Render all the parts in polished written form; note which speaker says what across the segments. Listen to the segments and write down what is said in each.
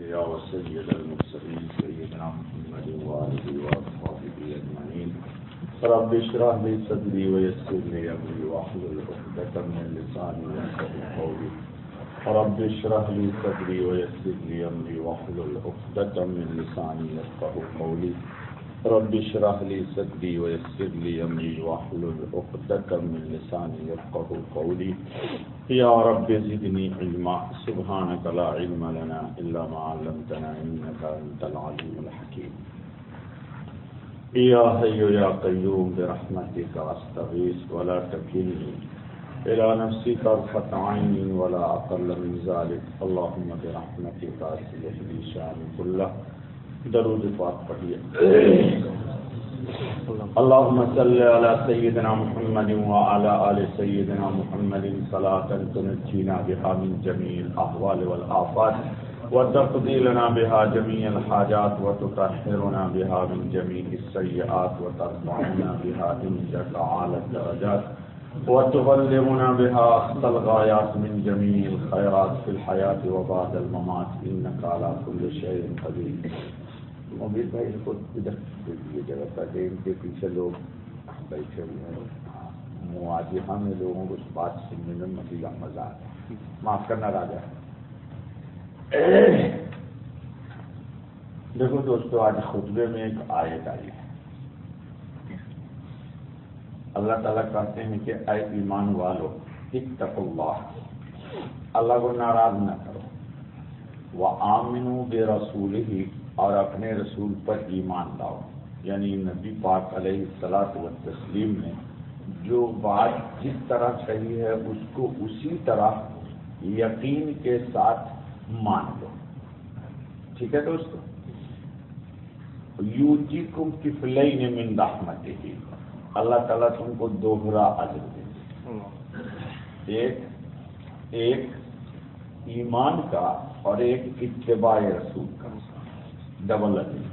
Speaker 1: الأنبياء وسيد المرسلين سيدنا محمد وآله وأصحابه أجمعين رب اشرح لي صدري ويسر لي أمري واحلل عقدة من لساني يفقهوا قولي رب اشرح لي صدري ويسر لي أمري واحلل عقدة من لساني يفقهوا قولي رب اشرح لي صدري ويسر لي أمري واحلل عقدة من لساني يفقهوا قولي يا رب زدني علما سبحانك لا علم لنا إلا ما علمتنا إنك أنت العليم الحكيم يا حي يا قيوم برحمتك أستغيث ولا تكلني إلى نفسي طرفة عين ولا أقل من ذلك اللهم برحمتك أصلح لي شأني كله درود پاک پڑھیے اللهم صل على سيدنا محمد وعلى آل سيدنا محمد صلاة تنجينا بها من جميع الأحوال والآفات وتقضي لنا بها جميع الحاجات وتطهرنا بها من جميع السيئات وترفعنا بها عندك أعلى الدرجات وتبلغنا بها أقصى الغايات من جميع الخيرات في الحياة وبعد الممات إنك على كل شيء قدير. امید بھائی ان کو ادھر یہ جگہ پر دے ان کے پیچھے لوگ بیٹھے ہوئے ہیں مواجہہ میں لوگوں کو اس بات سننے میں مزید مزہ آتا ہے. معاف کرنا راجا. دیکھو دوستو آج خطبے میں ایک آیت آئی ہے. اللہ تعالیٰ کہتے ہیں کہ اے ایمان والو اتقوا اللہ، اللہ کو ناراض نہ کرو، وآمنوا برسولہ، اور اپنے رسول پر ایمان لاؤ. یعنی نبی پاک علیہ الصلاۃ والتسلیم نے جو بات جس طرح صحیح ہے اس کو اسی طرح یقین کے ساتھ مان لو. ٹھیک ہے دوستو. یؤتیکم کفلین من رحمتہ، اللہ تعالیٰ تم کو دوہرا اجر دے. ایک ایمان کا اور ایک اتباع رسول کا، ڈبل اجر.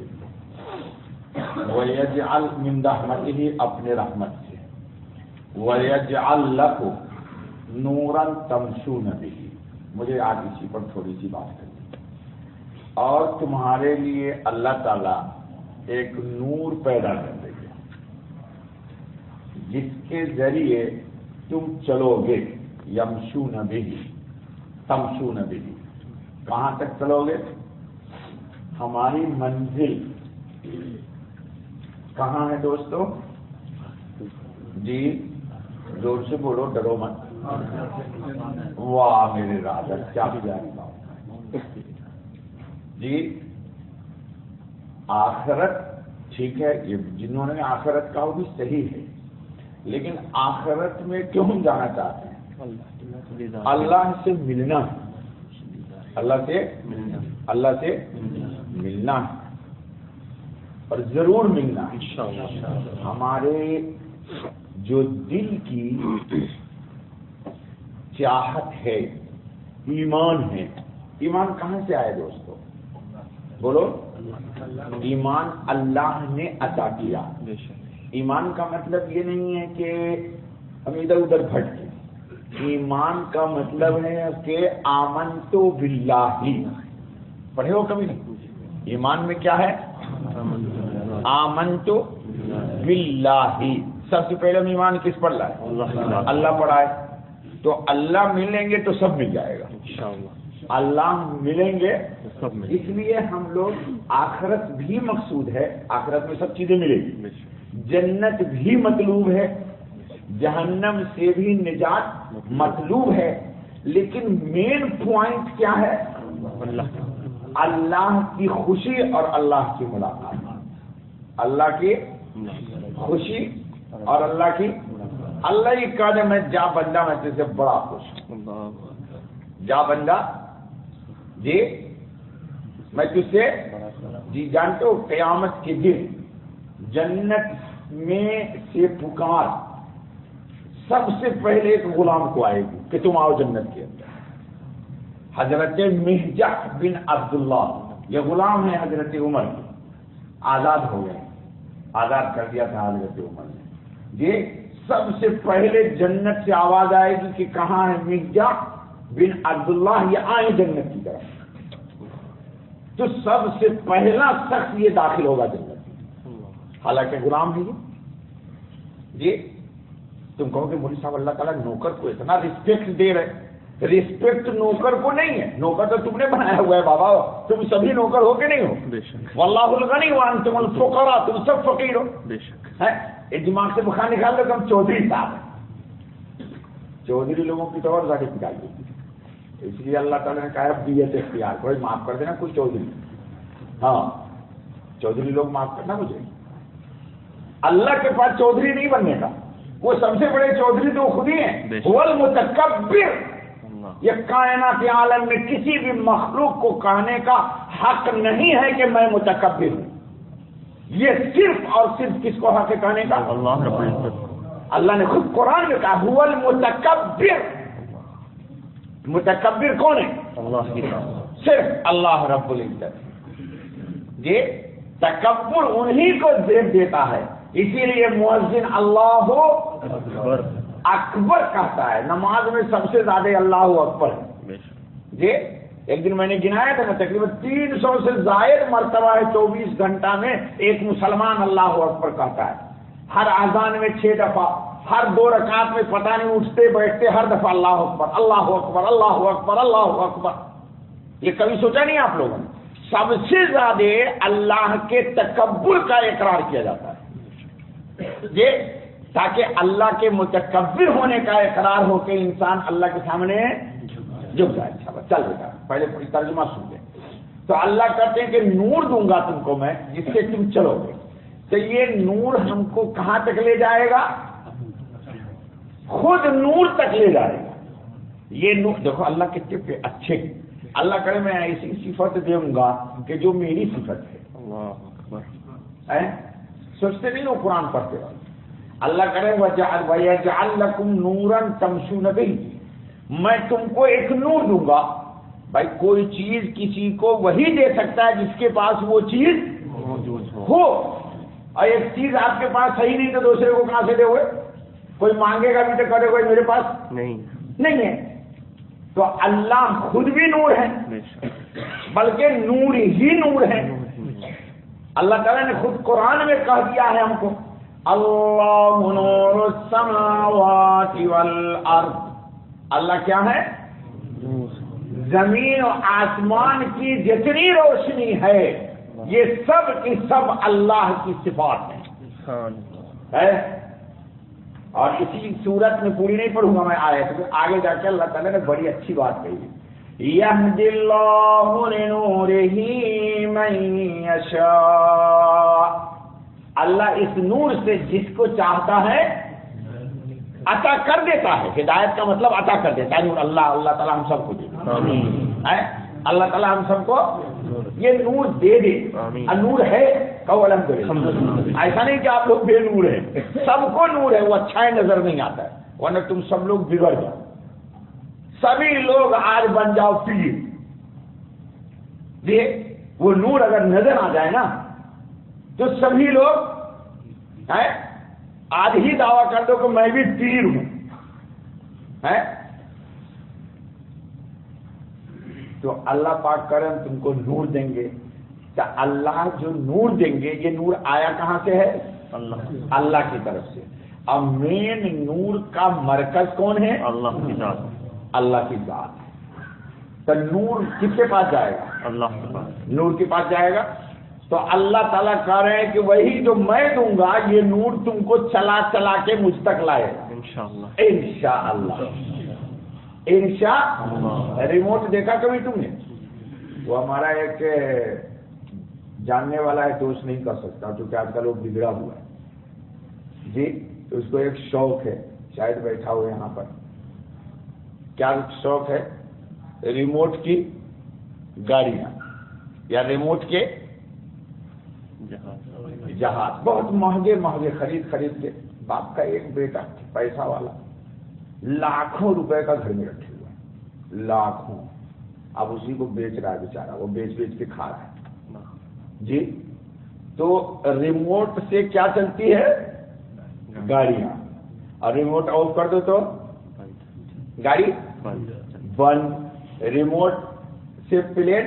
Speaker 1: وَيَجْعَلْ مِنْ رَحْمَتِهِ، اپنے رحمت سے. وَيَجْعَلْ لَكُمْ نُورًا تَمْشُونَ بِهِ، مجھے آج اسی پر تھوڑی سی بات کرنی. اور تمہارے لیے اللہ تعالیٰ ایک نور پیدا کر دے گا جس کے ذریعے تم چلو گے. یمشون بِهِ تمشون بِهِ، کہاں تک چلو گے؟ ہماری منزل کہاں ہے دوستو؟ جی زور سے بولو، ڈرو مت. واہ میرے راجا کیا پیاری بات جی. آخرت ٹھیک ہے، یہ جنہوں نے آخرت کہا وہ بھی صحیح ہے، لیکن آخرت میں کیوں ہم جانا چاہتے ہیں؟ اللہ سے ملنا ہے. اللہ سے ملنا ہے، اور ضرور ملنا ہے. ہمارے جو دل کی چاہت ہے، ایمان ہے. ایمان کہاں سے آئے دوستو؟ بولو. ایمان اللہ نے عطا کیا. ایمان کا مطلب یہ نہیں ہے کہ ہم ادھر ادھر بھٹکے. ایمان کا مطلب ہے کہ آمنتو باللہ. پڑھے ہو کبھی نہیں؟ ایمان میں کیا ہے؟ آمنتو باللہ. سب سے پہلے ہم ایمان کس پر لائے؟ اللہ پر آئے. تو اللہ ملیں گے تو سب مل جائے گا. اللہ ملیں گے اس لیے ہم لوگ، آخرت بھی مقصود ہے، آخرت میں سب چیزیں ملیں گی. جنت بھی مطلوب ہے، جہنم سے بھی نجات مطلوب ہے، لیکن مین پوائنٹ کیا ہے؟ اللہ کی خوشی اور اللہ کی ملاقات. اللہ کی خوشی اور اللہ کی. اللہ ہی کہا جب میں جا بندہ میں تجھ سے بڑا خوش ہوں. جا بندہ جی میں تجھ سے جی جانتے ہو قیامت کے دن جنت میں سے پکار سب سے پہلے ایک غلام کو آئے گی کہ تم آؤ جنت کے اندر. حضرت مہجع بن عبداللہ، یہ غلام ہے حضرت عمر کے، آزاد ہو گئے، آزاد کر دیا تھا حضرت عمر نے. یہ سب سے پہلے جنت سے آواز آئے گی کہ کہاں ہے مہجع بن عبداللہ، یہ آئے جنت کی طرف. تو سب سے پہلا شخص یہ داخل ہوگا جنت میں، حالانکہ غلام ہے یہ تم کہو کہ مولوی صاحب اللہ تعالیٰ نوکر کو اتنا رسپیکٹ دے رہے، رسپیکٹ نوکر کو نہیں ہے، نوکر تو تم نے بنایا ہوا ہے بابا، تم سبھی نوکر ہو کہ نہیں ہو؟ واللہ الغنی وانتم الفقراء، تم سب فقیر ہو، ایک دماغ سے بخار نکال دو کہ ہم چودھری صاحب ہیں، چودھری لوگوں کی تو اور زیادہ پٹائی ہوتی ہے، اس لیے اللہ تعالیٰ نے کہا دیت اختیار، کوئی معاف کر دینا کوئی چودھری، ہاں چودھری لوگ معاف کرنا مجھے، اللہ کے پاس چودھری نہیں بننے کا، وہ سب سے بڑے چودھری تو خود ہی ہیں، هو المتکبر، یہ کائنات عالم میں کسی بھی مخلوق کو کہنے کا حق نہیں ہے کہ میں متکبر ہوں، یہ صرف اور صرف کس کو حق ہے کہنے کا؟ اللہ رب العزت، اللہ نے خود قرآن میں کہا هو المتکبر، متکبر کون ہے؟ اللہ کی ذات، صرف اللہ رب العزت، یہ تکبر انہی کو زیب دیتا ہے، اسی لیے مؤذن اللہ اکبر کہتا ہے، نماز میں سب سے زیادہ اللہ اکبر ہے، جی ایک دن میں نے گنایا تھا، تقریباً 300 سے زائد مرتبہ ہے 24 گھنٹہ میں ایک مسلمان اللہ اکبر کہتا ہے، ہر اذان میں 6 دفعہ، ہر 2 رکعت میں پتہ نہیں اٹھتے بیٹھتے ہر دفعہ اللہ اکبر اللہ اکبر اللہ اکبر اللہ اکبر، یہ کبھی سوچا نہیں آپ لوگوں نے؟ سب سے زیادہ اللہ کے تکبر کا اقرار کیا جاتا ہے، یہ تاکہ اللہ کے متکبر ہونے کا اقرار ہو کہ انسان اللہ کے سامنے جھک جائے۔ چل بیٹا پہلے ترجمہ سن لیں، تو اللہ کہتے ہیں کہ نور دوں گا تم کو میں جس سے تم چلو گے، تو یہ نور ہم کو کہاں تک لے جائے گا؟ خود نور تک لے جائے گا، یہ نور دیکھو اللہ کتنے اچھے، اللہ کرے میں ایسی صفت دوں گا کہ جو میری صفت ہے، اللہ اکبر، سوچتے نہیں ہو قرآن پڑھتے ہو، اللہ کرے وَيَجْعَلْ لَكُمْ نُورًا تَمْشُونَ بِهِ، میں تم کو ایک نور دوں گا، بھائی کوئی چیز کسی کو وہی دے سکتا ہے جس کے پاس وہ چیز ہو، اور ایک چیز آپ کے پاس صحیح نہیں تو دوسرے کو کہاں سے دے ہوئے؟ کوئی مانگے گا بھی تو کرے کوئی میرے پاس نہیں ہے، تو اللہ خود بھی نور ہے بلکہ نور ہی نور ہے، اللہ تعالیٰ نے خود قرآن میں کہہ دیا ہے ہم کو، اللہ نور السماوات والارض، اللہ کیا ہے؟ زمین و آسمان کی جتنی روشنی ہے یہ سب کی سب اللہ کی صفات ہے، اور اسی صورت میں پوری نہیں پڑھوں گا میں آیت، تو آگے جا کے اللہ تعالیٰ نے بڑی اچھی بات کہی، یہدی اللہ لنورہ من یشاء، اللہ اس نور سے جس کو چاہتا ہے عطا کر دیتا ہے، ہدایت کا مطلب عطا کر دیتا ہے نور، اللہ تعالیٰ ہم سب کو دے، اللہ تعالیٰ ہم سب کو یہ نور دے دے، نور ہے کہو الحمدللہ، ایسا نہیں کہ آپ لوگ بے نور ہیں، سب کو نور ہے، وہ اچھا نظر نہیں آتا ہے، ورنہ تم سب لوگ بگڑ جاؤ، سبھی لوگ آج بن جاؤ پیر، دیکھ وہ نور اگر نظر آ جائے نا تو سبھی لوگ آج ہی دعویٰ کر دو کہ میں بھی پیر ہوں، تو اللہ پاک کرم تم کو نور دیں گے، تو اللہ جو نور دیں گے یہ نور آیا کہاں سے ہے؟ اللہ کی طرف سے، اب مین نور کا مرکز کون ہے؟ اللہ کی ذات، اللہ کی ذات، تو نور کس کے پاس جائے گا؟ اللہ کے پاس، نور کے پاس جائے گا، تو اللہ تعالیٰ کہہ رہے ہیں کہ وہی جو میں دوں گا یہ نور تم کو چلا چلا کے مجھ تک لائے گا انشاءاللہ، انشاءاللہ، انشاءاللہ۔ ریموٹ دیکھا کبھی تم نے؟ وہ ہمارا ایک جاننے والا ہے تو اس نہیں کر سکتا کیونکہ آج کل وہ بگڑا ہوا ہے جی، تو اس کو ایک شوق ہے، شاید بیٹھا ہوا یہاں پر، کیا شوق ہے؟ ریموٹ کی گاڑیاں یا ریموٹ کے جہاز، بہت مہنگے مہنگے خرید کے، باپ کا ایک بیٹا پیسہ والا لاکھوں روپے کا گھر میں رکھے ہوا ہے، لاکھوں، اب اسی کو بیچ رہا ہے بیچارہ، وہ بیچ کے کھا رہا ہے جی، تو ریموٹ سے کیا چلتی ہے؟ گاڑیاں، اور ریموٹ آف کر دو تو گاڑی بند، ریموٹ سے پلیٹ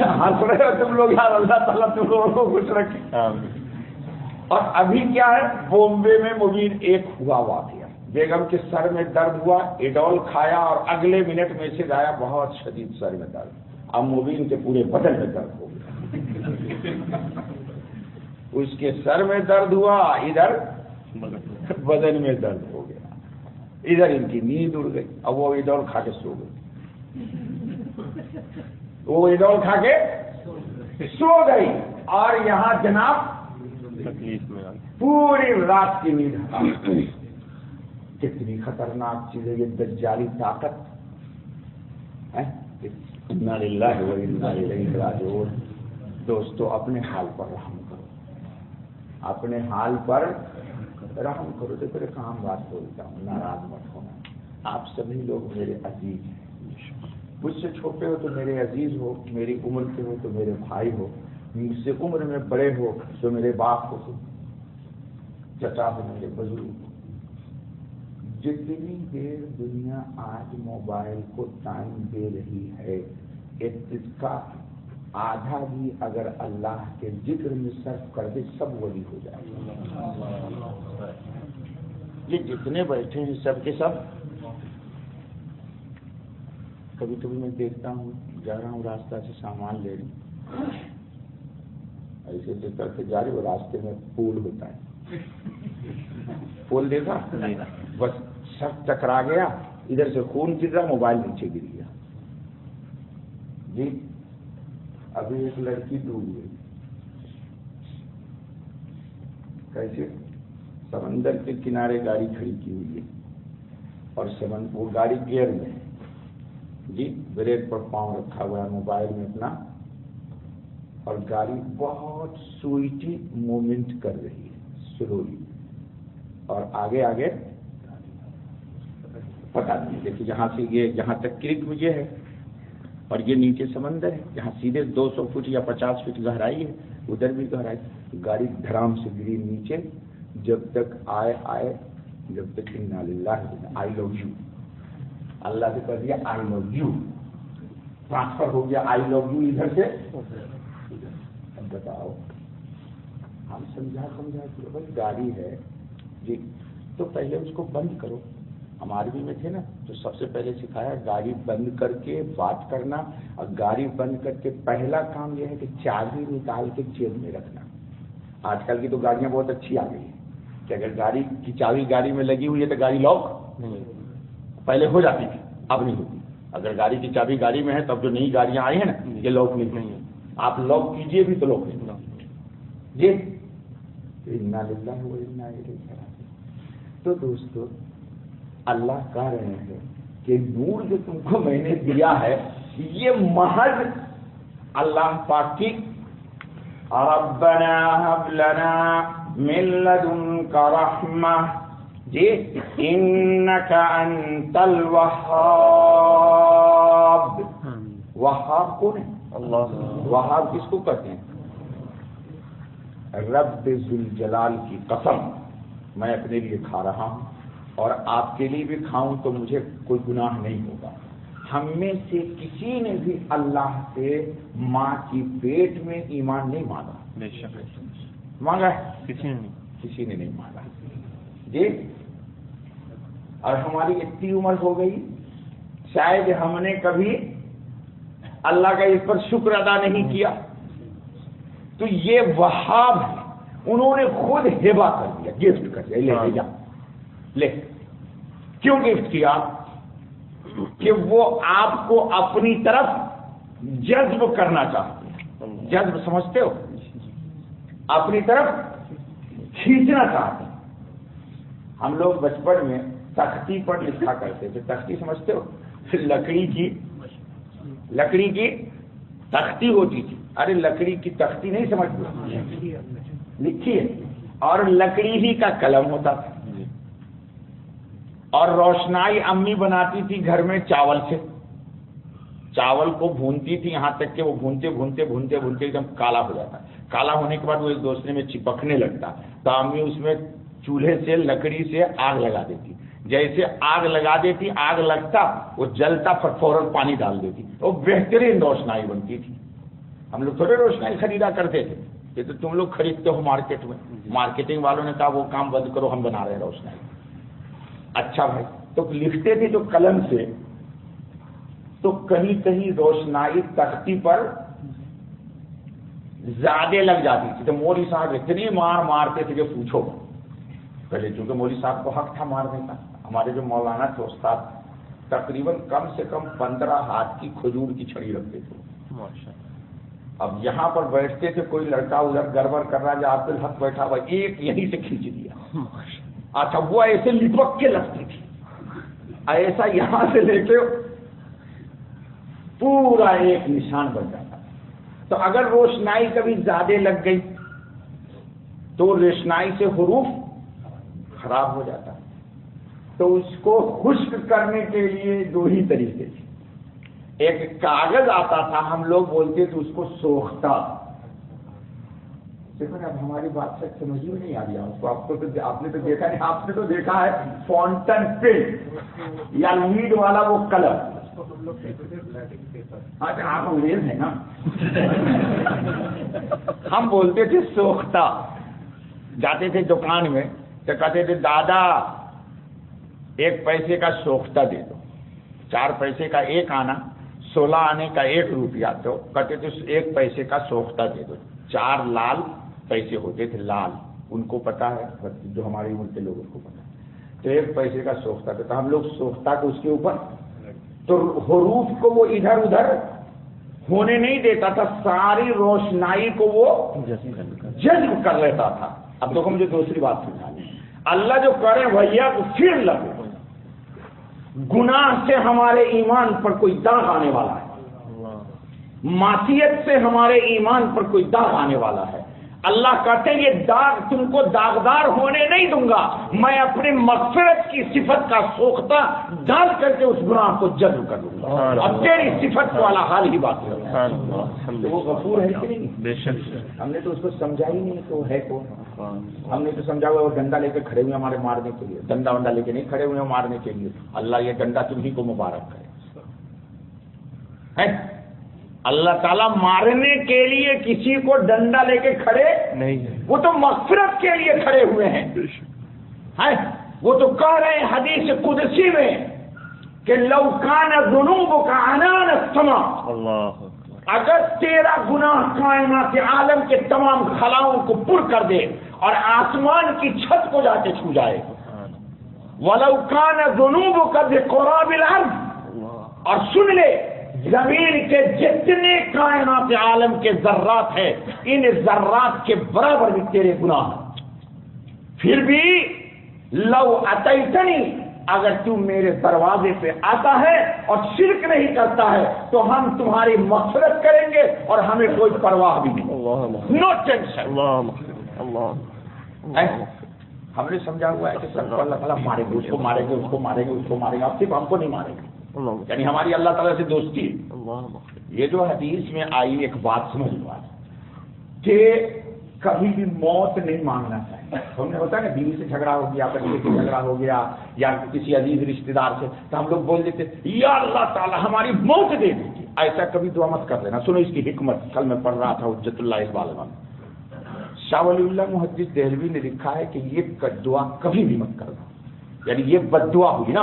Speaker 1: ہنس رہے ہو تم لوگ یار، اللہ تعالیٰ تم لوگوں کو خوش رکھے. اور ابھی کیا ہے، بومبے میں مبین ایک ہوا واقعہ، بیگم کے سر میں درد ہوا، ایڈول کھایا اور اگلے منٹ میسج آیا بہت شدید سر میں درد. اب مبین کے پورے بدن میں درد ہو گیا. اس کے سر میں درد ہوا، ادھر بدن میں درد ہو گیا، ادھر ان کی نیند اڑ گئی. اب وہ ایڈول کھا کے سو گئی، وہ ایڈول کھا کے سو گئی. اور یہاں جناب پوری رات کی نیند. کتنی خطرناک چیز ہے یہ دجالی طاقت. انا للہ و انا الیہ راجعون. دوستو اپنے حال پر رحم کرو، اپنے حال پر رحم کرو. دیکھو ایک عام بات بولتا ہوں، ناراض مت ہونا. آپ سبھی لوگ میرے عزیز ہیں، مجھ سے چھوٹے ہو تو میرے عزیز ہو، میری عمر کے ہو تو میرے بھائی ہو، مجھ سے عمر میں بڑے ہو تو میرے باپ ہو، چچا ہو، میرے بزرگ ہو. جتنی دیر دنیا آج موبائل کو ٹائم دے رہی ہے، اس کا آدھا بھی اگر اللہ کے ذکر میں صرف کر دے سب ولی ہو جائے. یہ جتنے بیٹھے ہیں سب کے سب. کبھی کبھی میں دیکھتا ہوں، جا رہا ہوں راستہ سے سامان لے رہی، ایسے سے کر کے جا رہی، وہ راستے میں پول ہوتا ہے، پول دیکھا بس سب ٹکرا گیا، ادھر سے خون گر رہا، موبائل نیچے گر گیا. جی ابھی ایک لڑکی ڈوب گئی. کیسے؟ سمندر کے کنارے گاڑی کھڑی کی ہوئی ہے اور وہ گاڑی گیئر میں ہے. جی بریک پر پاؤں رکھا ہوا ہے، موبائل میں اپنا، اور گاڑی بہت سوئٹی موومنٹ کر رہی ہے، سلولی. اور آگے آگے پتا نہیں. دیکھیے جہاں سے یہ جہاں تک کرک یہ ہے اور یہ نیچے سمندر ہے، جہاں سیدھے 200 فٹ یا 50 فٹ گہرائی ہے، ادھر بھی گہرائی. گاڑی دھڑام سے گری نیچے. جب تک آئے جب تک انا للہ آئی لو یو، اللہ سے کہہ دیا آئی لو یو، ٹرانسفر ہو گیا آئی لو یو ادھر سے. اب بتاؤ، ہم سمجھا کہ بھائی گاڑی ہے جی تو پہلے اس کو بند کرو. ہم عربی میں تھے نا تو سب سے پہلے سکھایا گاڑی بند کر کے بات کرنا. اور گاڑی بند کر کے پہلا کام یہ ہے کہ چابی نکال کے جیب میں رکھنا. آج کل کی تو گاڑیاں بہت اچھی آ گئی ہیں کہ اگر گاڑی کی چابی گاڑی میں لگی ہوئی ہے تو گاڑی لاک پہلے ہو جاتی تھی، اب نہیں ہوتی. اگر گاڑی کی چابی گاڑی میں ہے تب جو نئی گاڑیاں آئی ہیں نا یہ لاک نہیں ہے. آپ لاک کیجئے بھی تو لاک نہیں جی. انا للہ و انا الیہ راجعون. تو دوستو اللہ کہہ رہے ہیں کہ نور جو تم کو میں نے دیا ہے یہ محض اللہ پاک کی ربنا هب لنا من لدنك رحمہ جی انك انت الوهاب. وہاب کون ہے؟ اللہ. وہاب کس کو کہتے ہیں؟ رب ذوالجلال کی قسم میں اپنے لیے کھا رہا ہوں اور آپ کے لیے بھی کھاؤں تو مجھے کوئی گناہ نہیں ہوگا. ہم میں سے کسی نے بھی اللہ سے ماں کی پیٹ میں ایمان نہیں مانگا. مانگا ہے؟ کسی نے نہیں مانگا جی. اور ہماری اتنی عمر ہو گئی شاید ہم نے کبھی اللہ کا اس پر شکر ادا نہیں کیا. تو یہ وہاب ہے، انہوں نے خود ہبہ کر دیا، گفٹ کر دیا. لے جا لے. کیوں گفٹ کیا؟ کہ وہ آپ کو اپنی طرف جذب کرنا چاہتے ہیں. جذب سمجھتے ہو؟ اپنی طرف کھینچنا چاہتے ہیں. ہم لوگ بچپن میں تختی پر لکھا کرتے تھے. تختی سمجھتے ہو؟ لکڑی کی تختی ہوتی تھی. ارے لکڑی کی تختی نہیں سمجھتے؟ لکھی ہے. اور لکڑی ہی کا قلم ہوتا تھا. اور روشنائی امی بناتی تھی گھر میں چاول سے. چاول کو بھونتی تھی یہاں تک کہ وہ بھونتے بھونتے بھونتے بھونتے ایک دم کالا ہو جاتا. کالا ہونے کے بعد وہ ایک دوسرے میں چپکنے لگتا. تو امی اس میں چولہے سے لکڑی سے آگ لگا دیتی. جیسے آگ لگا دیتی آگ لگتا وہ جلتا فوراً پانی ڈال دیتی. وہ بہترین روشنائی بنتی تھی. ہم لوگ تھوڑے روشنائی خریدا کرتے تھے، یہ تو تم لوگ خریدتے ہو مارکیٹ میں، مارکیٹنگ والوں نے کہا وہ کام بند کرو، ہم بنا رہے ہیں روشنائی۔ اچھا بھائی، تو لکھتے تھے جو قلم سے، تو کہیں کہیں روشنائی تختی پر زیادہ لگ جاتی تھی، تو مولوی صاحب اتنی مار مارتے تھے کہ پوچھو۔ پہلے چونکہ مولوی صاحب کو حق تھا مارنے کا، ہمارے جو مولانا تھے استاد تقریباً کم سے کم 15 ہاتھ کی کھجور کی چھڑی رکھتے تھے۔ اب یہاں پر بیٹھتے تھے، کوئی لڑکا ادھر گڑبڑ کر رہا ہے، عبد الحق بیٹھا ہوا، ایک یہیں سے کھینچ دیا۔ اچھا، وہ ایسے لپک کے لگتی تھی، ایسا یہاں سے لے کے پورا ایک نشان بن جاتا۔ تو اگر روشنائی کبھی زیادہ لگ گئی تو روشنائی سے حروف خراب ہو جاتا، تو اس کو خشک کرنے کے لیے دو ہی طریقے تھے۔ ایک کاغذ آتا تھا، ہم لوگ بولتے تھے اس کو سوختہ۔ دیکھو نا، اب ہماری بات سے سمجھ میں نہیں آ رہی اس کو، آپ نے تو دیکھا نہیں، آپ نے تو دیکھا ہے فونٹن پین یا لیڈ والا وہ قلم۔ اچھا، آپ انگریز ہیں نا، ہم بولتے تھے سوختہ۔ جاتے تھے دکان میں تو کہتے تھے دادا 1 پیسے کا سوختہ دے دو، 4 پیسے کا 1 آنا، 16 آنے کا 1 روپیہ، تو کہتے تھے 1 پیسے کا سوختہ دے دو۔ 4 لال پیسے ہوتے تھے، لال، ان کو پتا ہے، جو ہماری عمر کے لوگوں کو پتا ہے، تو 1 پیسے کا سوختہ دیتا۔ ہم لوگ سوختہ کو اس کے اوپر، تو حروف کو وہ ادھر ادھر ہونے نہیں دیتا تھا، ساری روشنائی کو وہ جذب کر لیتا تھا۔ اب دیکھو مجھے دوسری بات سمجھانی، اللہ جو کرے بھیا تو پھر لگے، گناہ سے ہمارے ایمان پر کوئی داغ آنے والا ہے، معصیت سے ہمارے ایمان پر کوئی داغ آنے والا ہے، اللہ کہتے ہیں یہ داغ تم کو داغدار ہونے نہیں دوں گا، میں اپنی مغفرت کی صفت کا سوختہ ڈال کر کے اس گناہ کو جذب کر دوں گا، اور تیری صفت والا حال ہی بات ہے۔ تو وہ غفور ہے کہ نہیں؟ بے شک۔ ہم نے تو اس کو سمجھا ہی نہیں تو ہے کون، ہم نے تو سمجھا ہوا وہ ڈنڈا لے کے کھڑے ہوئے ہمارے مارنے کے لیے، ڈنڈا ونڈا لے کے نہیں کھڑے ہوئے مارنے کے لیے، اللہ یہ ڈنڈا تمہیں کو مبارک کرے۔ اللہ تعالیٰ مارنے کے لیے کسی کو ڈنڈا لے کے کھڑے نہیں ہے، وہ تو مغفرت کے لیے کھڑے ہوئے ہیں۔ وہ تو کہہ رہے ہیں حدیث قدسی میں کہ لو کان ذنوبک عنان السماء، اگر تیرا گناہ کائنات عالم کے تمام خلاؤں کو پر کر دے اور آسمان کی چھت کو جا کے چھو جائے، ولو کان ذنوبک بقراب الارض، اور سن لے زمین کے جتنے کائنات عالم کے ذرات ہیں، ان ذرات کے برابر بھی تیرے گناہ، پھر بھی لو اتیتنی، اگر تو میرے دروازے پہ آتا ہے اور شرک نہیں کرتا ہے تو ہم تمہاری مغفرت کریں گے اور ہمیں کوئی پرواہ بھی نہیں، نو ٹینشن۔ ہم نے سمجھا ہوا ہے کہ سب کو اللہ تعالیٰ مارے گے، اس کو مارے گے، اس کو مارے گے، اس کو مارے گا، اب صرف ہم کو نہیں مارے گا، یعنی ہماری اللہ تعالیٰ سے دوستی ہے۔ یہ جو حدیث میں آئی ایک بات سمجھ لو کہ کبھی بھی موت نہیں مانگنا چاہیے۔ ہم نے ہوتا ہے نا، بیوی سے جھگڑا ہو گیا، بچے سے جھگڑا ہو گیا، یا کسی عزیز رشتے دار سے، تو ہم لوگ بول دیتے یا اللہ تعالیٰ ہماری موت دے دیجیے، ایسا کبھی دعا مت کر دینا۔ سنو اس کی حکمت، کل میں پڑھ رہا تھا حجت اللہ اقبال میں، شاہ ولی اللہ محدث دہلوی نے لکھا ہے کہ یہ دعا کبھی بھی مت کرنا، یعنی یہ بد دعا ہوئی نا،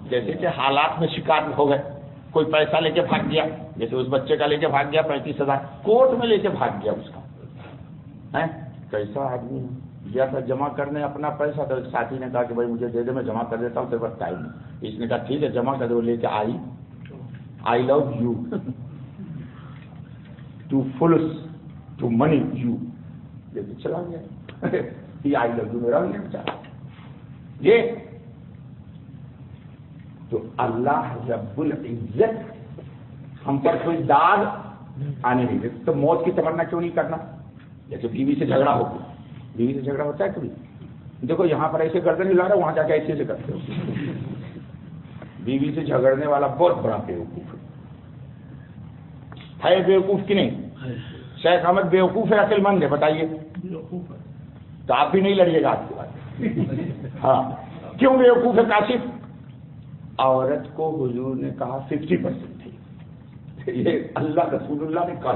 Speaker 1: جیسے کہ حالات میں شکار ہو گئے، کوئی پیسہ لے کے بھاگ گیا، جیسے اس بچے کا لے کے بھاگ گیا 35,000، کورٹ میں لے کے بھاگ گیا، اس کا کیسا آدمی گیا تھا جمع کرنے اپنا پیسہ، تو ساتھی نے کہا کہ بھائی مجھے دے دے، میں جمع کر دیتا ہوں، تیرے پاس ٹائم نہیں۔ اس نے کہا ٹھیک ہے جمع کر دو، لے کے آئی لو یو ٹو فلس ٹو منی یو، لے کے چلا گیا، آئی لو یو میرا بھی بیچارہ۔ یہ تو اللہ رب العزت ہم پر کوئی داغ آنے نہیں دیتے، تو موت کی تمنا کیوں نہیں کرنا؟ جیسے بیوی سے جھگڑا ہو گیا، بیوی سے جھگڑا ہوتا ہے کبھی، دیکھو یہاں پر ایسے گردن ہلا رہا ہے، وہاں جا کے ایسے سے کرتے ہو، بیوی سے جھگڑنے والا بہت بڑا بیوقوف ہے بیوقوف کی نہیں؟ شیخ احمد بیوقوف ہے عقل مند ہے؟ بتائیے، تو آپ بھی نہیں لڑیے گا آپ کے بعد۔ ہاں کیوں بیوقوف ہے کاشف؟ عورت کو حضور نے کہا 50% تھی، یہ اللہ رسول اللہ نے کہا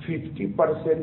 Speaker 1: 50%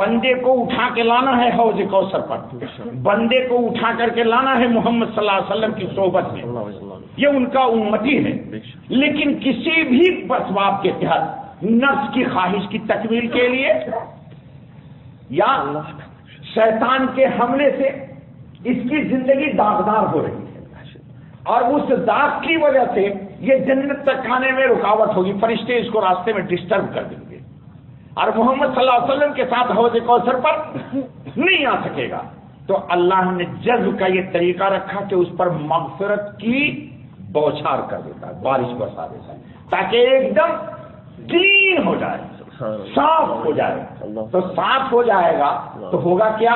Speaker 1: بندے کو اٹھا کے لانا ہے حوض کوثر پر، بندے کو اٹھا کر کے لانا ہے محمد صلی اللہ علیہ وسلم کی صحبت میں، یہ ان کا امتی ہے۔ لیکن کسی بھی اسباب کے تحت نفس کی خواہش کی تکمیل کے لیے یا شیطان کے حملے سے اس کی زندگی داغدار ہو رہی ہے، اور اس داغ کی وجہ سے یہ جنت تک آنے میں رکاوٹ ہوگی، فرشتے اس کو راستے میں ڈسٹرب کر دیں گے، اور محمد صلی اللہ علیہ وسلم کے ساتھ حوض کوثر پر نہیں آ سکے گا۔ تو اللہ نے جذب کا یہ طریقہ رکھا کہ اس پر مغفرت کی بوچھار کر دیتا ہے، بارش برسا دیتا ہے، تاکہ ایک دم کلین ہو جائے، صاف ہو جائے۔ تو صاف ہو جائے گا تو ہوگا کیا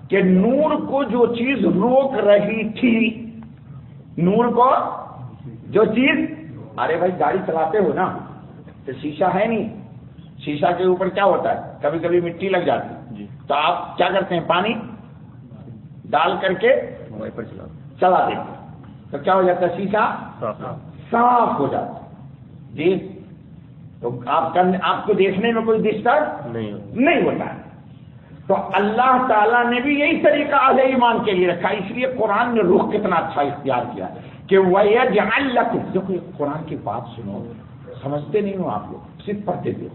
Speaker 1: کہ نور کو جو چیز روک رہی تھی، نور کو جو چیز، ارے بھائی گاڑی چلاتے ہو نا تو شیشہ ہے نہیں، شیشہ کے اوپر کیا ہوتا ہے، کبھی کبھی مٹی لگ جاتی ہے، تو آپ کیا کرتے ہیں، پانی ڈال کر کے چلا دیتے ہیں، تو کیا ہو جاتا ہے، شیشہ صاف ہو جاتا ہے جی۔ تو آپ کو دیکھنے میں کوئی ڈسٹرب نہیں ہوتا ہے۔ تو اللہ تعالیٰ نے بھی یہی طریقہ اہل ایمان کے لیے رکھا، اس لیے قرآن نے رخ کتنا اچھا اختیار کیا کہ وَيَجْعَلْ لَكُمْ، دیکھو قرآن کی بات سنو، سمجھتے نہیں ہو آپ لوگ، صرف پڑھتے تھے۔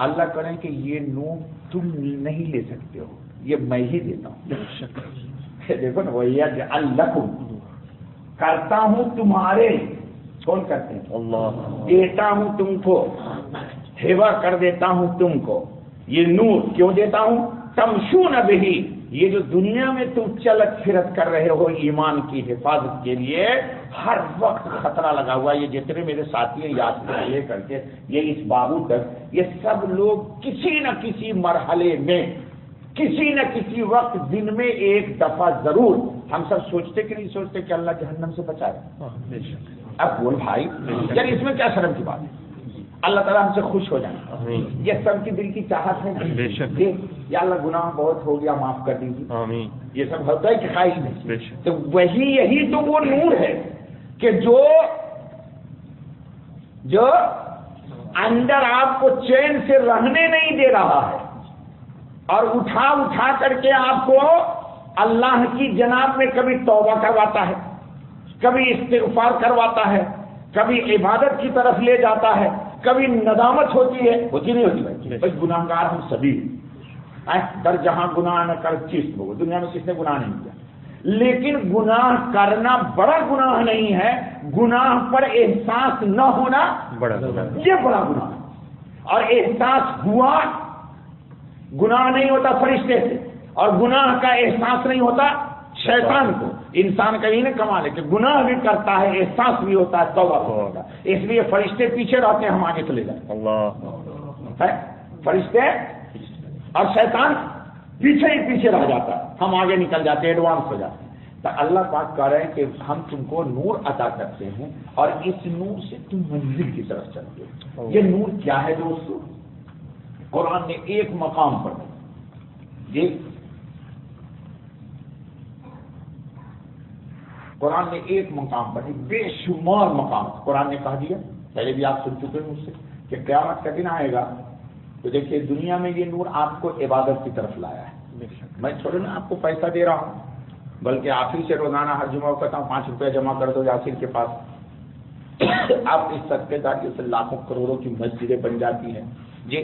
Speaker 1: اللہ کریں کہ یہ نور تم نہیں لے سکتے ہو، یہ میں ہی دیتا ہوں۔ دیکھو نا، وَيَجْعَلْ لَكُمْ، کرتا ہوں تمہارے، کون کرتے ہیں، اللہ، دیتا ہوں تم کو، ہبہ کر دیتا ہوں تم کو یہ نور، کیوں دیتا ہوں، تمشون بہ، یہ جو دنیا میں تم چلت پھرت کر رہے ہو ایمان کی حفاظت کے لیے، ہر وقت خطرہ لگا ہوا ہے۔ یہ جتنے میرے ساتھی ہیں یاد سے لے کر کے یہ اس بابو تک، یہ سب لوگ کسی نہ کسی مرحلے میں، کسی نہ کسی وقت دن میں ایک دفعہ ضرور، ہم سب سوچتے کہ نہیں سوچتے کہ اللہ جہنم سے بچائے؟ اب بول بھائی یار اس میں کیا شرم کی بات ہے، اللہ تعالیٰ ہم سے خوش ہو جائے، یہ سب کی دل کی چاہت ہے کہ یا اللہ گناہ بہت ہو گیا معاف کر دیجیے، یہ سب ہوتا ہے کہ خواہش نہیں، تو وہی یہی تو وہ نور ہے کہ جو اندر آپ کو چین سے رہنے نہیں دے رہا ہے، اور اٹھا کر کے آپ کو اللہ کی جناب میں کبھی توبہ کرواتا ہے، کبھی استغفار کرواتا ہے، کبھی عبادت کی طرف لے جاتا ہے، کبھی ندامت ہوتی ہے، ہوتی نہیں ہوتی بھائی گناہ گار ہم سبھی، در جہاں گناہ نہ کر چیز ہو، دنیا میں کس نے گناہ نہیں کیا، لیکن گناہ کرنا بڑا گناہ نہیں ہے، گناہ پر احساس نہ ہونا بڑا گناہ، یہ بڑا گناہ ہے، اور احساس ہوا، گناہ نہیں ہوتا فرشتے سے، اور گناہ کا احساس نہیں ہوتا شیطان کو، انسان کا یہ نہیں کمال ہے کہ گناہ بھی کرتا ہے، احساس بھی ہوتا ہے، توبہ بھی ہوتا ہے، اس لیے فرشتے پیچھے رہتے ہیں، ہم آگے چلے جائیں، اللہ فرشتے اور شیطان پیچھے ہی پیچھے رہ جاتا ہے، ہم آگے نکل جاتے ہیں، ایڈوانس ہو جاتے ہیں۔ تو اللہ پاک کہہ رہے ہیں کہ ہم تم کو نور عطا کرتے ہیں، اور اس نور سے تم منزل کی طرف چلتے ہو۔ یہ نور کیا ہے دوستو؟ قرآن نے ایک مقام پر یہ قرآن نے ایک مقام پر بے شمار مقام قرآن نے کہا دیا، پہلے بھی آپ سن چکے ہیں مجھ سے کہ قیامت کا دن آئے گا تو دیکھیے دنیا میں یہ نور آپ کو عبادت کی طرف لایا ہے، میں چھوڑے نا آپ کو پیسہ دے رہا ہوں، بلکہ آپ ہی سے روزانہ ہر جمعہ کہتا ہوں 5 روپے جمع کر دو یاسر کے پاس، آپ اس صدقے داری سے لاکھوں کروڑوں کی مسجدیں بن جاتی ہیں، جی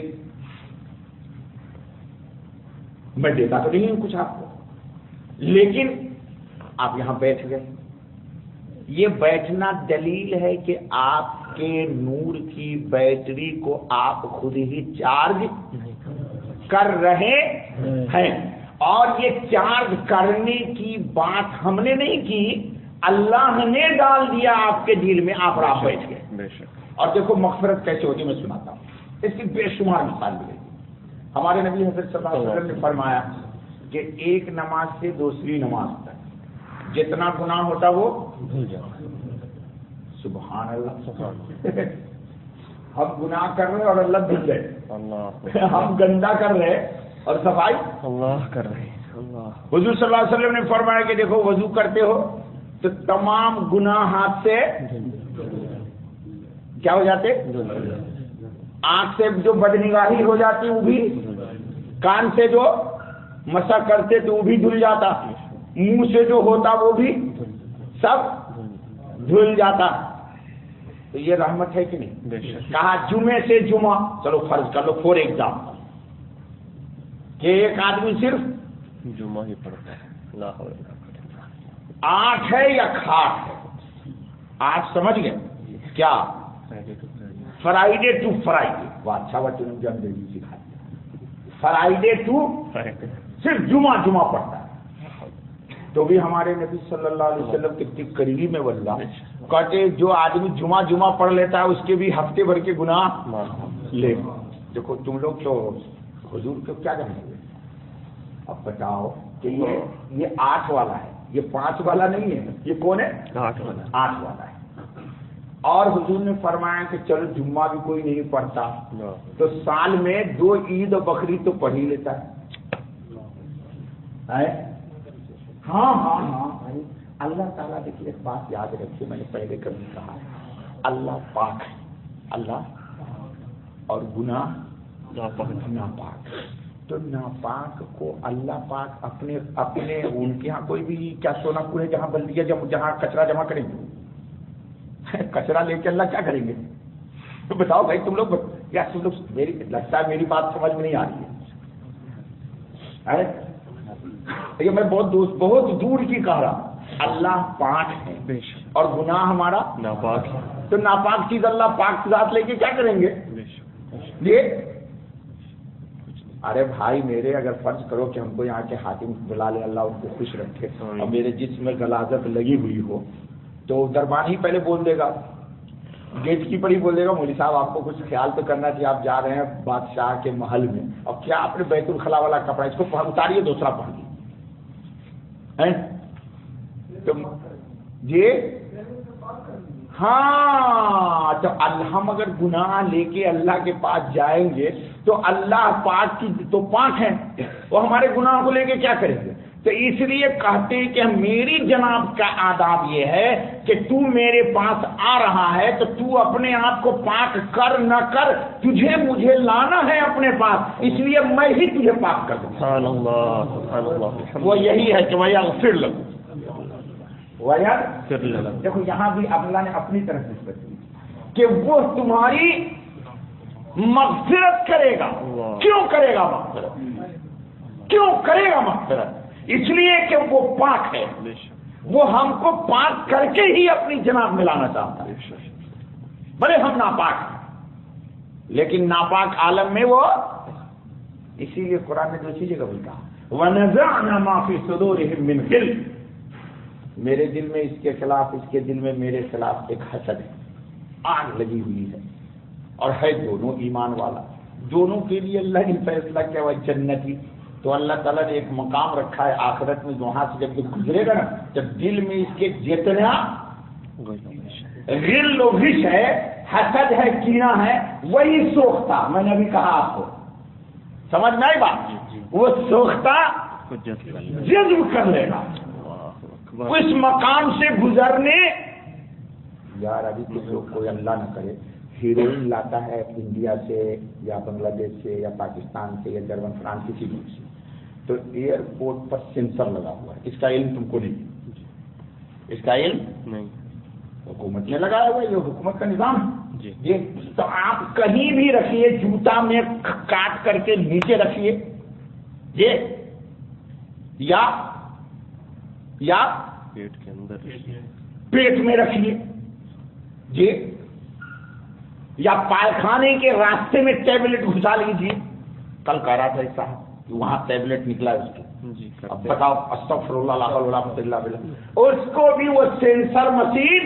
Speaker 1: میں دیتا تو نہیں ہوں کچھ آپ کو، لیکن آپ یہاں بیٹھ گئے، یہ بیٹھنا دلیل ہے کہ آپ کے نور کی بیٹری کو آپ خود ہی چارج کر رہے ہیں، اور یہ چارج کرنے کی بات ہم نے نہیں کی، اللہ نے ڈال دیا آپ کے دل میں، آپ راہ بیٹھ گئے۔ اور دیکھو مغفرت کیسے ہوتی میں سناتا ہوں، اس کی بے شمار مثال ملے گی۔ ہمارے نبی حضرت صلی اللہ علیہ وسلم نے فرمایا کہ ایک نماز سے دوسری نماز تک جتنا گناہ ہوتا وہ بھول جاؤ۔ سبحان اللہ، ہم گناہ کر رہے اور اللہ بھول گئے، ہم گندا کر رہے اور صفائی اللہ کر رہے۔ حضور صلی اللہ علیہ وسلم نے فرمایا کہ دیکھو وضو کرتے ہو تو تمام گناہ ہاتھ سے کیا ہو جاتے، آنکھ سے جو بدنگاہی ہو جاتی وہ بھی، کان سے جو مسا کرتے تو وہ بھی دھل جاتا, منہ سے جو ہوتا وہ بھی سب دھل جاتا. تو یہ رحمت ہے کہ نہیں؟ کہا جمعے سے جمعہ, چلو فرض کر لو فور ایگزامپل کہ ایک آدمی صرف
Speaker 2: جمعہ ہی پڑھتا ہے,
Speaker 1: 8 ہے یا کھاٹ ہے, 8 سمجھ گئے کیا؟ Friday to Friday. وہ اچھا بچے نے مجھے انگریزی سکھا دیا. فرائیڈے ٹو صرف جمعہ پڑھتا ہے. تو بھی ہمارے نبی صلی اللہ علیہ وسلم کتنی قریبی میں واللہ کہتے جو آدمی جمعہ پڑھ لیتا ہے اس کے بھی ہفتے بھر کے گناہ لے. دیکھو تم لوگ تو حضور کو کیا جانیں گے. اب بتاؤ کہ یہ 8 والا ہے, یہ 5 والا نہیں ہے, یہ کون ہے؟ 8 والا ہے. اور حضور نے فرمایا کہ چلو جمعہ بھی کوئی نہیں پڑھتا تو سال میں 2 عید اور بقرعید تو پڑھ ہی لیتا ہے. ہاں بھائی, اللہ تعالیٰ دیکھیے ایک بات یاد رکھیے, میں نے پہلے کبھی کہا اللہ پاک ہے, اللہ اور گناہ ناپاک. تو ناپاک کو اللہ پاک اپنے ان کے ہاں کوئی بھی کیا سونا پورے جہاں بلدیہ جہاں کچرا جمع کریں گے, کچرا لے کے اللہ کیا کریں گے؟ تو بتاؤ بھائی تم لوگ میری لگتا ہے میری بات سمجھ میں نہیں آ رہی ہے. یہ میں بہت دور کی کہہ رہا. اللہ پاک ہے اور گناہ ہمارا
Speaker 2: ناپاک ہے.
Speaker 1: تو ناپاک چیز اللہ پاک ذات لے کے کیا کریں گے؟ یہ ارے بھائی میرے, اگر فرض کرو کہ ہم کو یہاں کے حاکم بلا لے, اللہ ان کو خوش رکھے, اور میرے جسم میں غلاظت لگی ہوئی ہو تو دربان ہی پہلے بول دے گا, گیٹ کیپر ہی بول دے گا مولوی صاحب آپ کو کچھ خیال تو کرنا چاہیے, آپ جا رہے ہیں بادشاہ کے محل میں, اب کیا آپ نے بیت الخلا والا کپڑا اس کو اتاریے دوسرا پہنیے. جی ہاں, تو ہم اگر گناہ لے کے اللہ کے پاس جائیں گے تو اللہ پاک کی تو پاک ہیں, وہ ہمارے گناہ کو لے کے کیا کریں گے؟ تو اس لیے کہتے ہیں کہ میری جناب کا آداب یہ ہے کہ تو میرے پاس آ رہا ہے تو تو اپنے آپ کو پاک کر نہ کر, تجھے مجھے لانا ہے اپنے پاس, اس لیے میں ہی تجھے پاک کر دوں.
Speaker 2: سبحان اللہ. وہ
Speaker 1: یہی ہے کہ وَيَغْفِرْ لَكُمْ. دیکھو یہاں بھی اللہ نے اپنی طرف نسبت کی کہ وہ تمہاری مغفرت کرے گا. کیوں کرے گا مغفرت؟ کیوں کرے گا مغفرت؟ اس لیے کہ وہ پاک ہے, وہ ہم کو پاک کر کے ہی اپنی جناب میں لانا چاہتا ہے. بھلے ہم ناپاک ہیں لیکن ناپاک عالم میں وہ, اسی لیے قرآن نے دوسری جگہ بھی کہا وَنَزَعْنَا مَا فِي صُدُورِهِم مِّنْ غِلٍّ. میرے دل میں اس کے خلاف, اس کے دل میں میرے خلاف ایک حسد ہے, آگ لگی ہوئی ہے, اور ہے دونوں ایمان والا. دونوں کے لیے اللہ نے فیصلہ کیا ہوا جنتی. تو اللہ تعالیٰ نے ایک مقام رکھا ہے آخرت میں, وہاں سے جب گزرے گا نا جب دل میں اس کے جتنا غل و غش ہے, حسد ہے, کینہ ہے, وہی سوختہ, میں نے ابھی کہا آپ کو, سمجھ میں آئی بات, وہ سوختہ جذب کر لے گا اس مقام سے گزرنے. یار ابھی کچھ لوگ کوئی اللہ نہ کرے ہیروئن لاتا ہے انڈیا سے یا بنگلہ دیش سے یا پاکستان سے یا جرمن فرانس کسی ملک سے, تو ایئرپورٹ پر سینسر لگا ہوا ہے. اس کا علم تم کو نہیں, اس کا علم نہیں, حکومت نے لگایا ہوا ہے, یہ حکومت کا نظام ہے. جی تو آپ کہیں بھی رکھیے, جوتا میں کاٹ کر کے نیچے رکھیے یہ, یا
Speaker 2: پیٹ کے اندر
Speaker 1: پیٹ میں رکھیے جی, یا پائخانے کے راستے میں ٹیبلٹ گھسا لیجیے. کل کہہ رہا تھا صاحب وہاں ٹیبلٹ نکلا اس کے, اب بتاؤ استغفر اللہ لا حول ولا قوت الا باللہ, اس کو بھی وہ سینسر مشین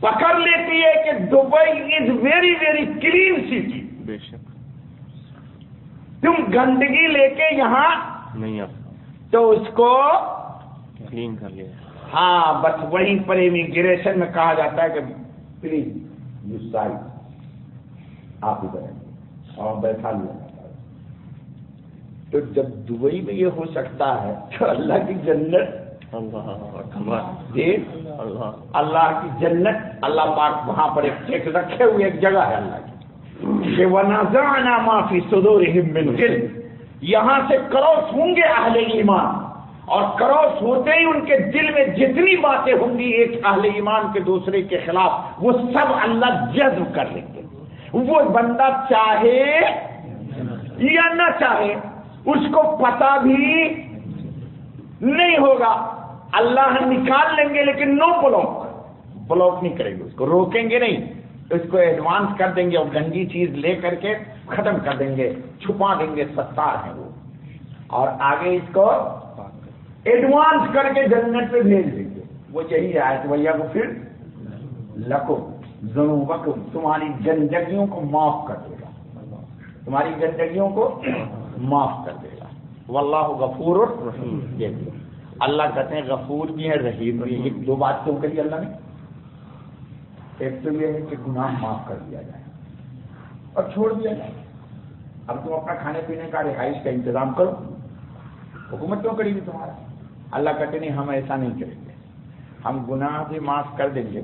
Speaker 1: پکڑ لیتی ہے کہ Dubai is very very clean city.
Speaker 2: بے شک
Speaker 1: تم گندگی لے کے یہاں
Speaker 2: نہیں
Speaker 1: تو اس کو
Speaker 2: کلین کر لیا.
Speaker 1: ہاں بس وہیں پر امیگریشن میں کہا جاتا ہے کہ پلیز یو سائڈ, آپ ادھر ہیں اور بیٹھا لیا جاتا ہے. تو جب دبئی میں یہ ہو سکتا ہے تو اللہ کی جنت, اللہ کی جنت, اللہ پاک وہاں پر ایک رکھے ہوئے ایک جگہ ہے اللہ کی کہ وَنَزَعْنَا مَا فِي صُدُورِهِم مِّنْ غِلٍّ. یہاں سے کراس ہوں گے اہل ایمان، اور کراس ہوتے ہی ان کے دل میں جتنی باتیں ہوں گی ایک اہل ایمان کے دوسرے کے خلاف، وہ سب اللہ جذب کر لیں گے. وہ بندہ چاہے یا نہ چاہے، اس کو پتا بھی نہیں ہوگا، اللہ نکال لیں گے، لیکن نو بلاک نہیں کریں گے، اس کو روکیں گے نہیں، اس کو ایڈوانس کر دیں گے اور گندی چیز لے کر کے ختم کر دیں گے، چھپا دیں گے، ستار ہیں وہ، اور آگے اس کو ایڈوانس کر کے جنت پہ بھیج دیں گے. وہ یہی آیت ویا کو پھر لکو ذنوبکم، تمہاری گندگیوں کو معاف کر دے گا، تمہاری گندگیوں کو معاف کر دے گا. واللہ غفور الرحیم. اللہ کہتے ہیں غفور بھی ہے رحیم بھی ہے. یہ دو بات کیوں کری اللہ نے؟ ایک تو یہ ہے کہ گناہ معاف کر دیا جائے اور چھوڑ دیا جائے. اب تم اپنا کھانے پینے کا رہائش کا انتظام کرو، حکومت کیوں کرے گی تمہارا؟ اللہ کہتے نہیں ہم ایسا نہیں کریں گے، ہم گناہ بھی معاف کر دیں گے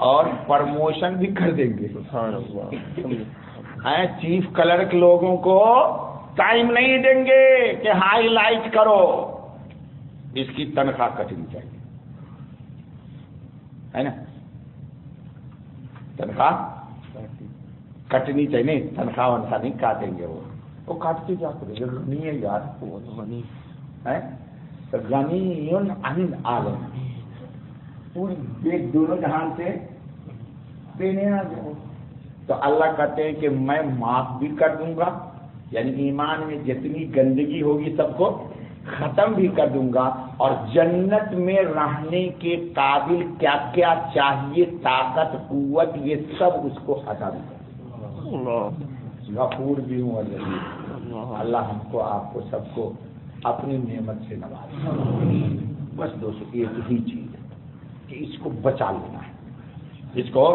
Speaker 1: اور پرموشن بھی کر دیں گے. چیف کلرک لوگوں کو ٹائم نہیں دیں گے کہ ہائی لائٹ کرو، اس کی تنخواہ کٹنی چاہیے، ہے نا؟ تنخواہ کٹنی چاہیے. نہیں تنخواہ ونخواہ نہیں کاٹیں گے، وہ کاٹتے کیا کریں گے؟ غنی ہے یار، غنی ہے، غنی عن عالم، پوری دونوں جہان سے بے نیاز ہے. تو اللہ کہتے ہیں کہ میں معاف بھی کر دوں گا، یعنی ایمان میں جتنی گندگی ہوگی سب کو ختم بھی کر دوں گا، اور جنت میں رہنے کے قابل کیا کیا چاہیے، طاقت قوت، یہ سب اس کو عطا بھی کر دوں گا. غفور بھی ہوں اور رحیم. اللہ ہم کو آپ کو سب کو اپنی نعمت سے نوازے. بس دوستو ایک ہی چیز ہے کہ اس کو بچا لینا ہے. اس کو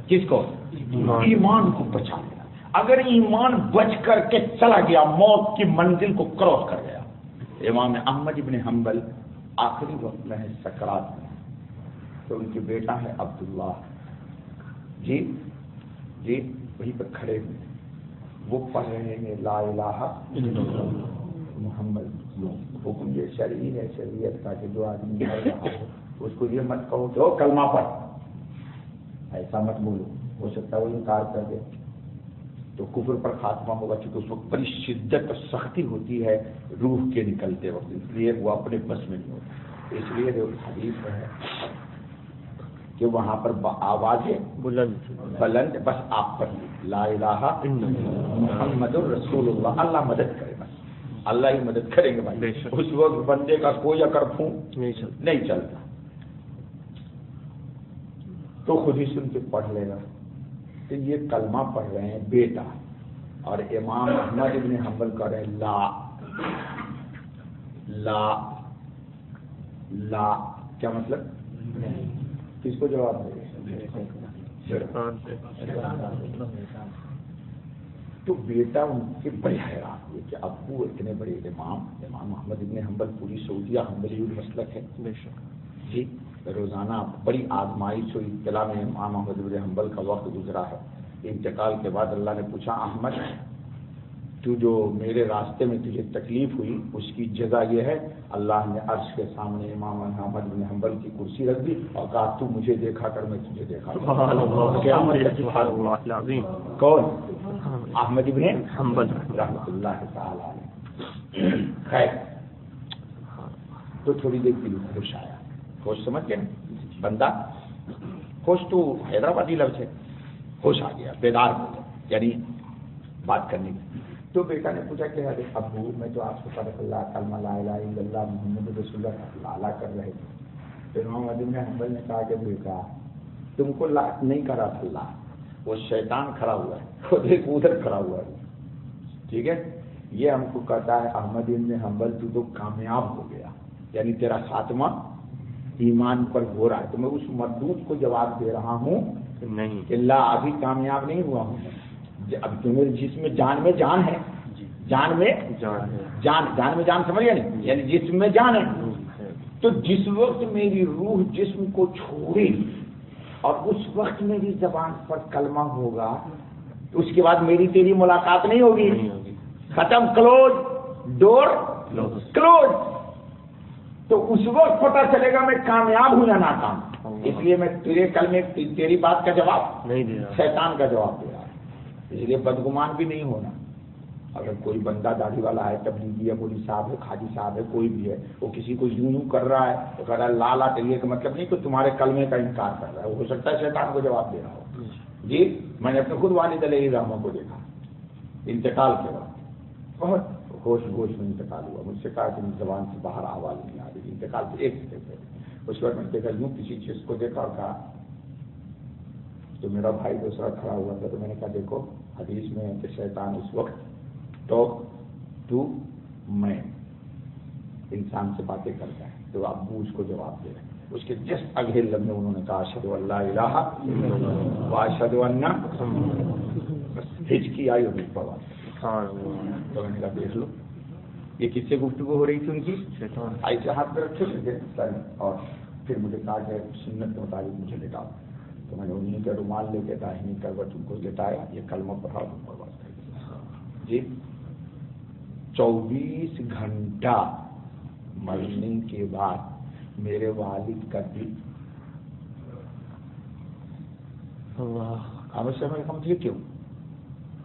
Speaker 1: کس کو؟ ایمان کو بچا لینا. اگر ایمان بچ کر کے چلا گیا، موت کی منزل کو کراس کر گیا. امام احمد ابن حنبل آخری وقت میں ہے، سکرات میں، تو ان کے بیٹا ہے عبداللہ جی وہیں پر کھڑے ہوئے، وہ پڑھ رہے ہیں لا الہ الا اللہ محمد. حکم یہ شرعی ہے، شریعت کا، کہ جو آدمی پڑھ رہا ہو اس کو یہ مت کہو کہ وہ کلمہ پڑھ، ایسا مت بولو، ہو سکتا ہے وہ انکار کر دے تو کفر پر خاتمہ ہوگا، چونکہ اس وقت بڑی شدت اور سختی ہوتی ہے روح کے نکلتے وقت، اس لیے وہ اپنے بس میں نہیں ہوتا. اس لیے جو حدیث ہے کہ وہاں پر آوازیں بلند، بس آپ پر لا الہ محمد الرسول اللہ. اللہ مدد کرے، بس اللہ ہی مدد کریں گے بھائی. اس وقت بندے کا کوئی اکر پھونک نہیں چلتا، تو خود ہی سن کے پڑھ لے گا کہ یہ کلمہ پڑھ رہے ہیں بیٹا، اور امام احمد ابن حنبل کہہ رہے ہیں لا لا لا. کیا مطلب؟ کس کو جواب دے؟ تو بیٹا ان کے بڑے حیران ہوئے کہ ابو اتنے بڑے امام احمد ابن حنبل، پوری سعودیہ حنبلی المسلک ہے جی، روزانہ بڑی آزمائش ہوئی. اطلاع میں امام احمد ابن حنبل کا وقت گزرا ہے. انتقال کے بعد اللہ نے پوچھا احمد تو جو میرے راستے میں تجھے تکلیف ہوئی اس کی جزا یہ ہے. اللہ نے عرش کے سامنے امام احمد بن حنبل کی کرسی رکھ دی اور کہا تو مجھے دیکھا کر میں تجھے دیکھا. کون؟ احمد بن حنبل رحمۃ اللہ تعالی علیہ. خیر، تو تھوڑی دیر کے لیے خوش آیا. خوش سمجھ کے بندہ خوش تو حیدرآبادی لفظ ہے، خوش آ گیا، بیدار ہو گیا، یعنی بات کرنے کی. تو بیٹا نے پوچھا کہ ارے ابو میں تو آپ کو پڑھ اللہ کلمہ لا الہ الا اللہ محمد رسول اللہ لالا کر رہے تھے. پھر امام احمد بن حنبل نے کہا کہ بیٹا تم کو لا نہیں کرا تھا اللہ، وہ شیطان کھڑا ہوا ہے، وہ دیکھ ادھر کھڑا ہوا ہے. ٹھیک ہے، یہ ہم کو کہتا ہے احمد بن حنبل تو کامیاب ہو گیا، یعنی تیرا خاتمہ ایمان پر ہو رہا ہے. تو میں اس مردود کو جواب دے رہا ہوں نہیں کہ اللہ ابھی کامیاب نہیں ہوا ہوں. اب تمہیں جسم میں جان میں جان ہے، جان میں جان سمجھ گیا نہیں، یعنی جسم میں جان ہے. تو جس وقت میری روح جسم کو چھوڑے اور اس وقت میری زبان پر کلمہ ہوگا تو اس کے بعد میری تیری ملاقات نہیں ہوگی،
Speaker 2: نہیں ہوگی،
Speaker 1: ختم، کلوز، ڈور کلوز. تو اس وقت پتہ چلے گا میں کامیاب ہوں یا ناکام. اس لیے میں تیرے کلمے تیری بات کا جواب
Speaker 2: نہیں دے رہا.
Speaker 1: شیطان کا جواب دے رہا ہے. اس لیے بدگمان بھی نہیں ہونا. اگر کوئی بندہ داڑھی والا ہے، تبلیغی ہے، مولوی صاحب ہے، خاجی صاحب ہے، کوئی بھی ہے، وہ کسی کو یوں کر رہا ہے تو کہہ رہا ہے لا لا چلیے کا مطلب نہیں کہ تمہارے کلمے کا انکار کر رہا ہے. ہو سکتا ہے شیطان کو جواب دے رہا ہو. جی میں نے اپنے خود والد علیہ السلام کو دیکھا انتقال کے بعد، بہت ہوش گوش میں انتقال ہوا. مجھ سے کہا کہ زبان سے باہر آواز نہیں آ رہی. انتقال سے ایک ہفتے پہلے اس کے بعد میں نے دیکھا یوں کسی چیز کو دیکھا اور کہا، تو میرا بھائی دوسرا کھڑا ہوا تھا تو میں نے کہا دیکھو حدیث میں ہے کہ شیطان اس وقت تو میں انسان سے باتیں کرتا ہے تو آپ اس کو جواب دے رہے ہیں. اس کے جسٹ اگلے لمحے انہوں نے کہا اشہد ان لا الہ و اشہد ان، ہچکی آئی اور پڑا. تو میں نے کہا دیکھ لو یہ کس سے گفتگو ہو رہی تھی ان کی. ایسے ہاتھ پہ رکھے تھے اور پھر مجھے کہا کہ سنت کے مطابق مجھے لٹاؤ. تو میں نے انہیں کا رومال لے کے داہنی کروٹ ان کو لٹایا. یہ کلمہ پڑھا تم پر بات کر جی. 24 گھنٹہ مرنے کے بعد میرے والد کا دل ہمیشہ میں سمجھے کیوں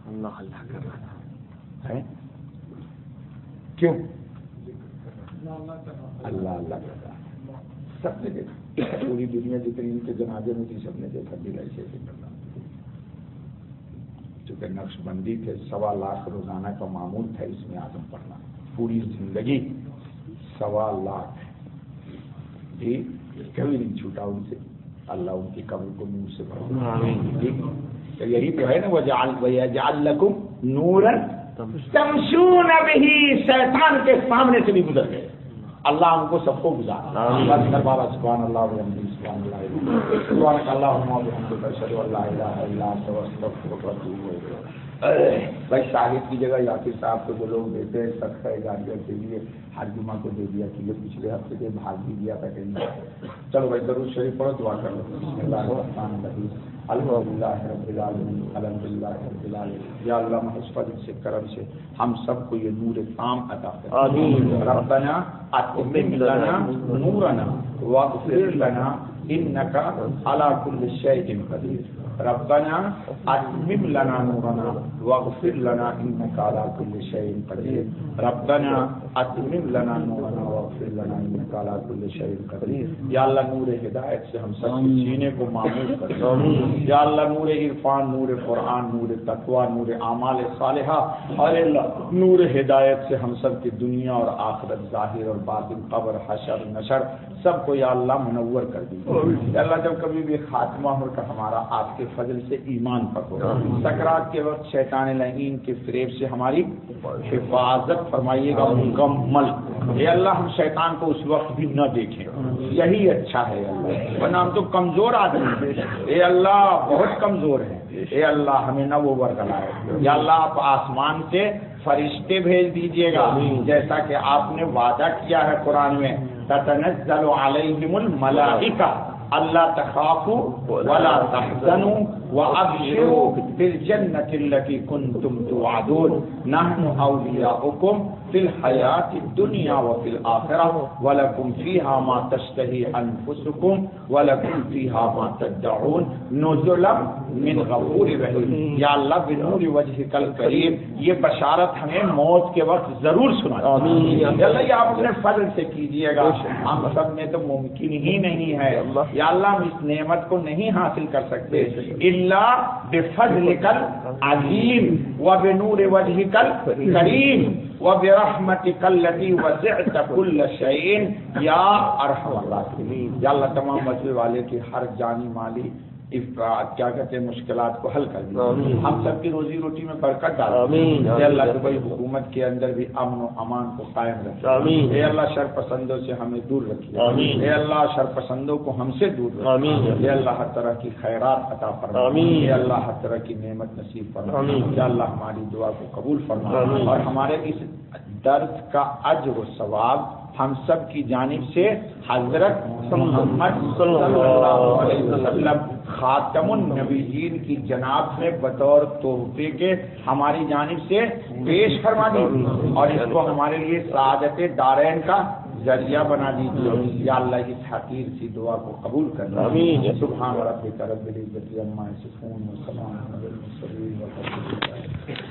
Speaker 2: اللہ اللہ کر رہا
Speaker 1: ہے، کیوں اللہ اللہ کرتا ہے. سب نے دیکھا، پوری دنیا جتنی ان کے جنازے میں تھی سب نے دیکھا دل ایسے ایسے کرنا. چونکہ نقش بندی تھے، 1.25 لاکھ روزانہ کا معمول تھا اس میں آدم پڑھنا. پوری زندگی 1.25 لاکھ جی کبھی نہیں چھوٹا ان سے. اللہ ان کی قبر کو نور سے بھر. یہی تو ہے نا وَيَجْعَلْ لَكُمْ نُورًا تَمْشُونَ بِهِ. شیطان کے سامنے سے بھی گزر گئے. اللہ ان کو سب کو گزارا. دربارہ سبحان اللہ وبحمدہ سبحان اللہ سبحانک اللہم وبحمدک اشہد ان لا الہ الا انت استغفرک واتوب الیک. بھائی شاہد کی جگہ یاسر صاحب کو جو لوگ دیتے ہیں صدقہ جاریہ کے لیے ہر جمعہ کو دے دیا کہ یہ پچھلے ہفتے کے بھاگ بھی دیا تھا کہیں. چلو بھائی درود شریف پڑھو دعا کر لو. بسم اللہ الرحمن الرحیم الحمدللہ رب العالمین الحمدللہ رب العالمین. یا اللہ محض فضل سے کرم سے ہم سب کو یہ نور تام عطا فرما. ربنا اتمم لنا نورنا واغفر لنا انک علی کل شیء قدیر. ربنا اتمم لنا نورنا واغفر لنا انک علی کل شیء قدیر. ربنا اتمم لنا نورنا واغفر لنا انک علی کل شیء قدیر. یا اللہ نور ہدایت سے ہم سب کے سینے کو معمور کر. یا اللہ نور عرفان، نور قرآن، نور تقوی، نور اعمال صالحہ اور اللہ نور ہدایت سے ہم سب کی دنیا اور آخرت، ظاہر اور باطن، قبر، حشر، نشر سب کو یا اللہ منور کر دیجیے. یا اللہ جب کبھی بھی خاتمہ ہو تو ہمارا آپ کے فضل سے ایمان پر ہو. سکرات کے وقت شیطان لعین کے فریب سے ہماری حفاظت فرمائیے گا مکمل. اے اللہ ہم شیطان کو اس وقت بھی نہ دیکھیں، یہی اچھا ہے اللہ، ورنہ ہم تو کمزور آدمی ہیں. اے اللہ بہت کمزور ہیں. اے اللہ ہمیں نہ وہ ورگلائے. یا اللہ آپ آسمان سے فرشتے بھیج دیجیے گا جیسا کہ آپ نے وعدہ کیا ہے قرآن میں تتنزل علیہم الملائکہ اللہ تخافوا ولا تحزنوا وابشروا بالجنة التي كنتم توعدون نحن اولیاؤکم فی الحیاۃ الدنیا وفی الآخرہ ولکم فیہا ما تشتہی انفسکم ولکم فیہا ما تدعون نزلا من غفور رحیم. یا اللہ بنور وجہک الکریم یہ بشارت ہمیں موت کے وقت ضرور سنا. یا اللہ یہ آپ اپنے فضل سے کیجیے گا. ہم سب میں تو ممکن ہی نہیں ہے. یا اللہ ہم اس نعمت کو نہیں حاصل کر سکتے الا بفضلک العظیم وبنور وجہک الکریم وبرحمتک التی وسعت کل شیء یا ارحم الراحمین. یا اللہ تمام مسئلے والے کی ہر جانی مالی کیا کہتے ہیں مشکلات کو حل کر دیں. ہم سب کی روزی روٹی میں برکت ڈالیں. اے اللہ دبئی حکومت کے اندر بھی امن و امان کو قائم رکھیں. اے اللہ شر پسندوں سے ہمیں دور رکھیے. اے اللہ شر پسندوں کو ہم سے دور رکھیے. اے اللہ ہر طرح کی خیرات عطا فرما. اے اللہ ہر طرح کی نعمت نصیب فرما. اے اللہ ہماری دعا کو قبول فرما اور ہمارے اس درد کا اجر و ثواب ہم سب کی جانب سے حضرت محمد صلی اللہ علیہ وسلم خاتم النبیین کی جناب میں بطور تحفے کے ہماری جانب سے پیش فرما دیجیے اور اس کو ہمارے لیے سعادت دارین کا ذریعہ بنا دیجیے. یا اللہ اس حقیر سی دعا کو قبول کرنا. آمین. سبحان ربک رب العزت عما یصفون و سلام علی المرسلین والحمد للہ.